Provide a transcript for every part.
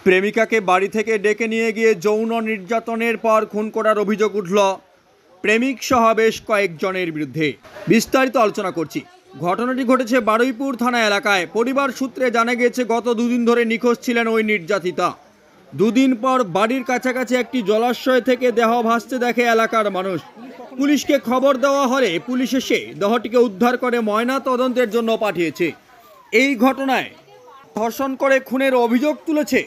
প্রেমিকাকে বাড়ি থেকে ডেকে নিয়ে গিয়ে যৌন নির্যাতনের পর খুন করার অভিযোগ উঠল প্রেমিক সহ বেশ কয়েকজনের বিরুদ্ধে। বিস্তারিত আলোচনা করছি। ঘটনাটি ঘটেছে বারুইপুর থানা এলাকায়। পরিবার সূত্রে জানা গিয়েছে গত দুদিন ধরে নিখোঁজ ছিলেন ওই নির্যাতিতা। দুদিন পর বাড়ির কাছাকাছি একটি জলাশয় থেকে দেহ ভাসতে দেখে এলাকার মানুষ। পুলিশকে খবর দেওয়া হলে পুলিশ এসে দেহটিকে উদ্ধার করে ময়না তদন্তের জন্য পাঠিয়েছে। এই ঘটনায় ধর্ষণ করে খুনের অভিযোগ তুলেছে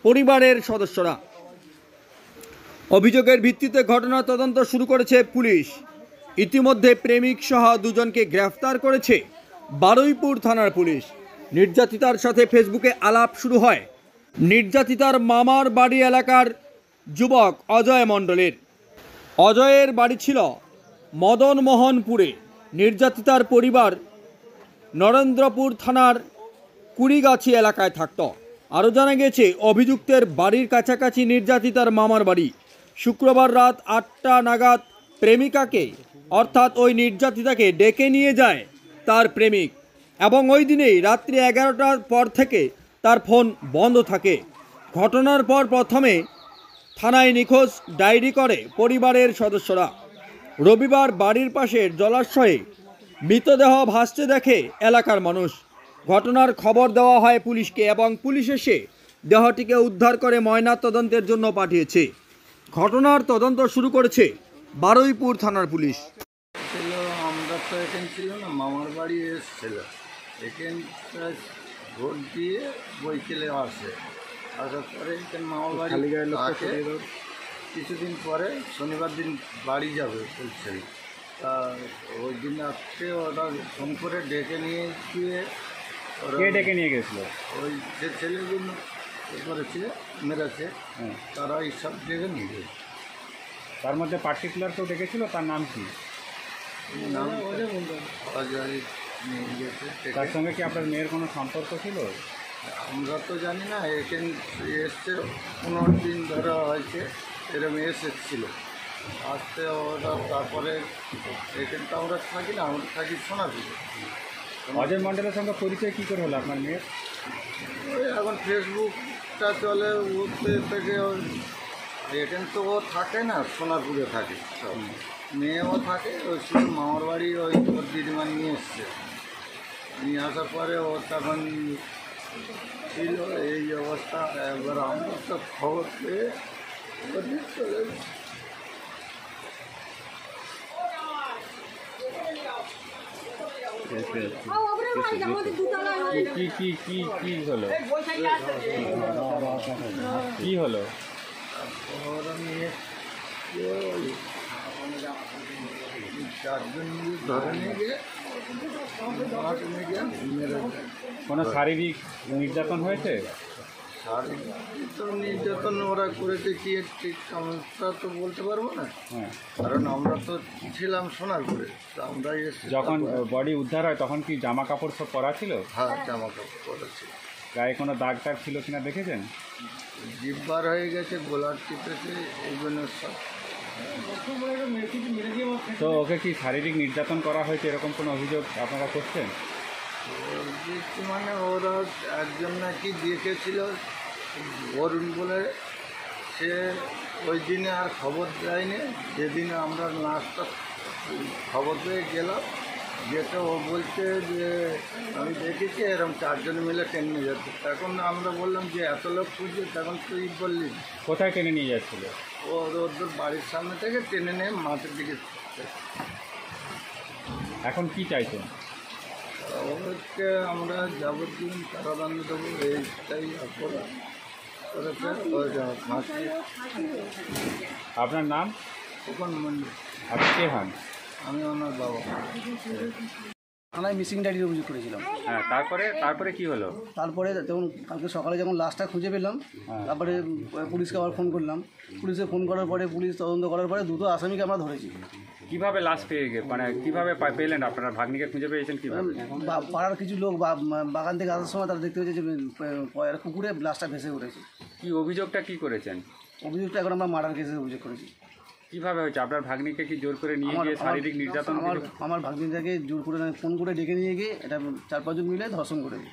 পরিবারের সদস্যরা। অভিযোগের ভিত্তিতে ঘটনা তদন্ত শুরু করেছে পুলিশ। ইতিমধ্যে প্রেমিক সহ দুজনকে গ্রেফতার করেছে বারুইপুর থানার পুলিশ। নির্যাতিতার সাথে ফেসবুকে আলাপ শুরু হয় নির্যাতিতার মামার বাড়ি এলাকার যুবক অজয় মণ্ডলের। অজয়ের বাড়ি ছিল মদনমোহনপুরে। নির্যাতিতার পরিবার নরেন্দ্রপুর থানার কুড়িগাছি এলাকায় থাকত। আরও জানা গেছে অভিযুক্তের বাড়ির কাছাকাছি নির্যাতিতার মামার বাড়ি। শুক্রবার রাত 8টা নাগাদ প্রেমিকাকে অর্থাৎ ওই নির্যাতিতাকে ডেকে নিয়ে যায় তার প্রেমিক এবং ওই দিনেই রাত্রি 11টার পর থেকে তার ফোন বন্ধ থাকে। ঘটনার পর প্রথমে থানায় নিখোঁজ ডায়েরি করে পরিবারের সদস্যরা। রবিবার বাড়ির পাশের জলাশয়ে মৃতদেহ ভাসতে দেখে এলাকার মানুষ। ঘটনার খবর দেওয়া হয় পুলিশকে এবং পুলিশ এসে দেহটিকে উদ্ধার করে ময়না তদন্তের জন্য পাঠিয়েছে। ঘটনার তদন্ত শুরু করেছে বারুইপুর থানার পুলিশ। আমরা তো এখানে ছিল না, মামার বাড়ি এসেছিল। এখানটা ভোট দিয়ে বইকেলে আসে, আসার পরে এখানে মামার বাড়ি থাকে। কিছুদিন পরে শনিবার দিন বাড়ি যাবে বলছিল। তা ওই দিন আজকে ওরা ফোন করে ডেকে নিয়ে গিয়ে ডেকে নিয়ে গেছিলো ওই যে ছেলেগুলো করেছে মেরেছে তারা এইসব ডেকে নিয়ে গেছে। তার মধ্যে পার্টিকুলার কেউ ডেকেছিল, তার নাম কি? নাম অজয় নিয়ে গেছে। তার সঙ্গে কি আপনার মেয়ের কোনো সম্পর্ক ছিল? আমরা তো জানি না। এখানে এসছে 15 দিন ধরে হয়েছে, এরকম এসেছিল আসতে ওরা। তারপরে এখানে তো আমরা থাকি না, আমরা থাকি সোনাপুরে। অজয় মণ্ডলের সঙ্গে পরিচয় কী করে হলো আপনার মেয়ের? ওই এখন ফেসবুকটা চলে, ওতে থেকে এখানে তো ও থাকে না, সোনারপুরে থাকে সব। মেয়েও থাকে ওই শুধু মামার বাড়ি ওই ওর দিদিমা নিয়ে এসছে। নিয়ে আসার পরে ও তখন ছিল এই অবস্থা। এবার আমরা তো খবর পেয়ে চলে কি হলো কি হলো? ওরা নিয়ে চারজন মিলে ধরে নিয়ে গিয়ে কোনো শারীরিক নির্যাতন হয়েছে? শারীরিক তো নির্যাতন ওরা করেছে কি ঠিক আমরা তো বলতে পারবো না। কারণ আমরা তো ছিলাম সোনারপুরে। আমরা যখন বডি উদ্ধার হয় তখন কি জামা কাপড় সব পরা ছিল? হ্যাঁ, জামা কাপড় পরা ছিল। গায়ে কোনো দাগ টাগ ছিল কিনা দেখেছেন? জিব্বার হয়ে গেছে, গোলার চিপেছে, এইগুলো সব। তো ওকে কি শারীরিক নির্যাতন করা হয়েছে এরকম কোনো অভিযোগ আপনারা করছেন? মানে ওরা একজন নাকি দেখেছিল অরুণ বলে, সে ওই দিনে আর খবর দেয়নি। যেদিনে আমরা লাস্টটা খবর পেয়ে গেলাম, যেটা ও বলছে যে আমি দেখেছি এরকম চারজন মিলে টেনে নিয়ে যাচ্ছে। তখন আমরা বললাম যে এত লোক খুঁজছে, তখন তুই বললি কোথায় টেনে নিয়ে যাচ্ছিল? ওদের বাড়ির সামনে থেকে টেনে নিয়ে মাঠের দিকে। এখন কি চাইছেন? ওদেরকে আমরা যাবতীয় কারাদণ্ড দেবো, এইটাই অপরাধ করেছে। আপনার নাম? তখন আপনি কে হন? আমি ওনার বাবা। থানায় মিসিং ডায়েরি অভিযোগ করেছিলাম। হ্যাঁ, তারপরে কি হলো? তারপরে যখন কালকে সকালে যখন লাশটা খুঁজে পেলাম, তারপরে পুলিশকে আবার ফোন করলাম। পুলিশে ফোন করার পরে পুলিশ তদন্ত করার পরে দুটো আসামিকে আমরা ধরেছি। কিভাবে লাশ পেয়ে মানে কিভাবে পেলেন? আপনারা ভাগ্নিকে খুঁজে পেয়েছেন কিভাবে? পাড়ার কিছু লোক বাগান থেকে আসার সময় তারা দেখতে পেয়েছে যে পুকুরে লাশটা ভেসে উঠেছে। কি অভিযোগটা কি করেছেন? অভিযোগটা এখন আমরা মার্ডার কেসে অভিযোগ করেছি। কিভাবে হয়েছে? আপনার ভাগ্নিকে কি জোর করে নিয়ে গিয়ে শারীরিক নির্যাতন? আমার ভাগ্নিটাকে জোর করে ফোন করে ডেকে নিয়ে গিয়ে এটা 4-5 জন মিলে ধর্ষণ করেছে।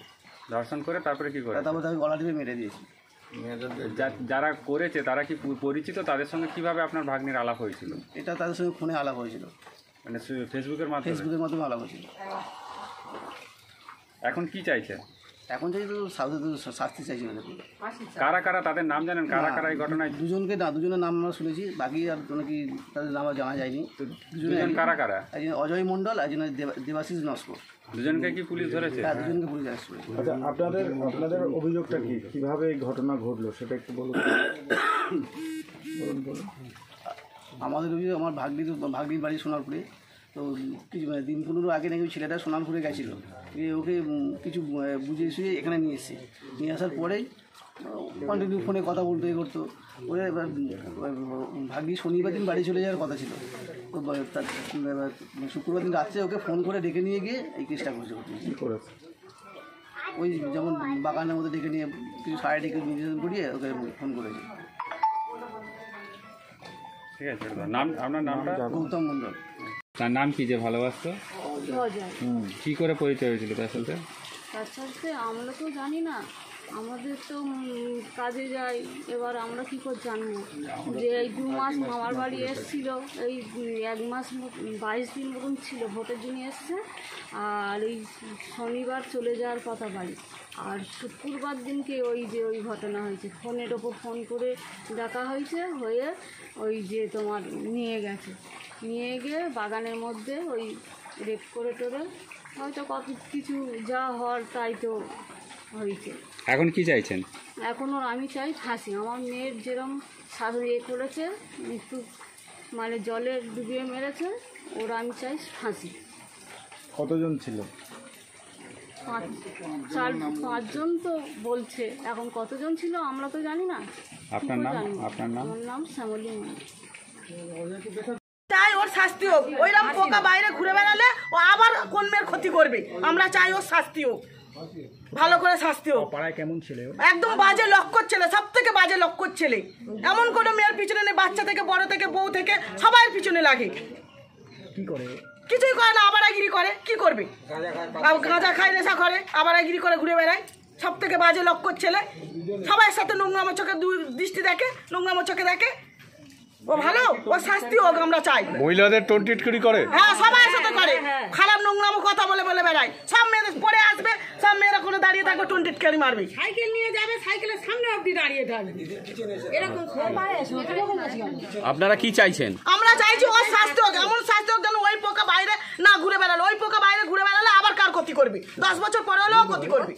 ধর্ষণ করে তারপরে কি করে? তারপর তাকে গলা টিপে মেরে দিয়েছি। যারা করেছে তারা কি পরিচিত? তাদের সঙ্গে কিভাবে আপনার ভাগ্নির আলাপ হয়েছিল? এটা তাদের সঙ্গে ফোনে আলাপ হয়েছিল, মানে ফেসবুকের মাধ্যমে? ফেসবুকের মাধ্যমে আলাপ হয়েছিল। এখন কি চাইছেন? এখন চাই তো শাস্তি চাইছি ওদেরকে। কারা কারা তাদের নাম জানেন? কারা কারা এই ঘটনায়? দুজনের নাম আমরা শুনেছি, বাকি আর নাকি তাদের নাম জানা যায়নি। দুজন কারা কারা? একজন অজয় মণ্ডল, একজন দেবাশিস নস্কর। দুজনকে কি পুলিশ ধরেছে? হ্যাঁ, দুজনকে পুলিশ অ্যারেস্ট করেছে। আচ্ছা, আপনাদের অভিযোগটা কি, কিভাবে এই ঘটনা ঘটলো সেটা একটু বলুন। আমাদের অভিযোগ, আমার ভাগ্নির বাড়ি সোনারপুরে। তো কিছু দিন 15 আগে নাকি ওই ছেলেটা সোনারপুরে গেছিলো, ওকে কিছু বুঝিয়ে শুয়ে এখানে নিয়ে এসেছি। নিয়ে আসার পরেই কন্টিনিউ ফোনে কথা বলতে করতো। ওরা ভাগ্নি শনিবার দিন বাড়ি চলে যাওয়ার কথা ছিল, তো শুক্রবার দিন রাত্রে ওকে ফোন করে ডেকে নিয়ে গিয়ে এই কেসটা করেছে। ওই যেমন বাগানের মধ্যে ডেকে নিয়ে কিছু সাইড ডেকে নির্যাতন করিয়ে ওকে ফোন করেছে। ঠিক আছে, নাম আপনার নামটা? গৌতম মণ্ডল। তার নাম কি যে ভালোবাসতো? কি করে পরিচয় হয়েছিল তার সাথে? তার সাথে আমরা তো জানি না, আমাদের তো কাজে যাই, এবার আমরা কী করে জানবো যে এই 2 মাস মামার বাড়ি এসেছিলো, এই 1 মাস 22 দিন মতন ছিল, ভোটের জন্য এসছে। আর এই শনিবার চলে যাওয়ার কথা বাড়ি, আর শুক্রবার দিনকে ওই ঘটনা হয়েছে। ফোনের ওপর ফোন করে ডাকা হয়েছে, হয়ে ওই যে তোমার নিয়ে গিয়ে বাগানের মধ্যে ওই রেপ করে টোরে হয়তো কত কিছু যা হওয়ার তাই তো হয়েছে। এখন কি চাইছেন? এখন ওর আমি চাই ফাঁসি। আমার মেয়ের যেরকম করেছে, একটু মানে জলে ডুবিয়ে মেরেছে, ওর আমি চাই ফাঁসি। কতজন ছিল? 5জন তো বলছে, এখন কতজন ছিল আমরা তো জানি না। আপনার নাম? আপনার নাম? আমার নাম শ্যামলী মন্ডল। চাই ওর শাস্তি হোক। ওইরকম পোকা বাইরে ঘুরে বেড়ালে ও আবার কোন মেয়ের ক্ষতি করবে। আমরা চাই ওর শাস্তি হোক, ভালো করে শাস্তি হোক। পাড়ায় কেমন ছিল? একদম বাজে লক্ষ্য ছেলে, সব থেকে বাজে লক্ষ্য ছেলে। এমন কোনো মেয়ের পিছনে নেই, বাচ্চা থেকে বড় থেকে বউ থেকে সবার পিছনে লাগে। কি করে? কিছুই করে না, আবারাগিরি করে। কি করবে? গাঁজা খায়, নেশা করে, আবারাগিরি করে ঘুরে বেড়ায়। সব থেকে বাজে লক্ষ্য ছেলে, সবার সাথে নোংরামো চোখে দৃষ্টি দেখে, নোংরামো চোখে দেখে। ও ভালো, ও শাস্তি হোক আমরা চাই। মহিলাদের টোনটিটকারি করে? হ্যাঁ, সবার সাথে করে। খারাপ নোংরামো কথা বলে বেড়ায়। সব মেয়েদের পরে আসবে, সব মেয়েরা করে দাঁড়িয়ে থাকবে, টোনটিটকারি মারবে। সাইকেল নিয়ে যাবে, সাইকেলের সামনে অবধি দাঁড়িয়ে থাকবে। এরকম আপনারা কি চাইছেন? আমরা চাইছি ওর শাস্তি হোক, এমন শাস্তি হোক যেন ওই পোকা বাইরে না ঘুরে বেড়ালো। ওই পোকা বাইরে ঘুরে বেড়ালে আবার কার ক্ষতি করবে? 10 বছর পরে হলেও ক্ষতি করবে।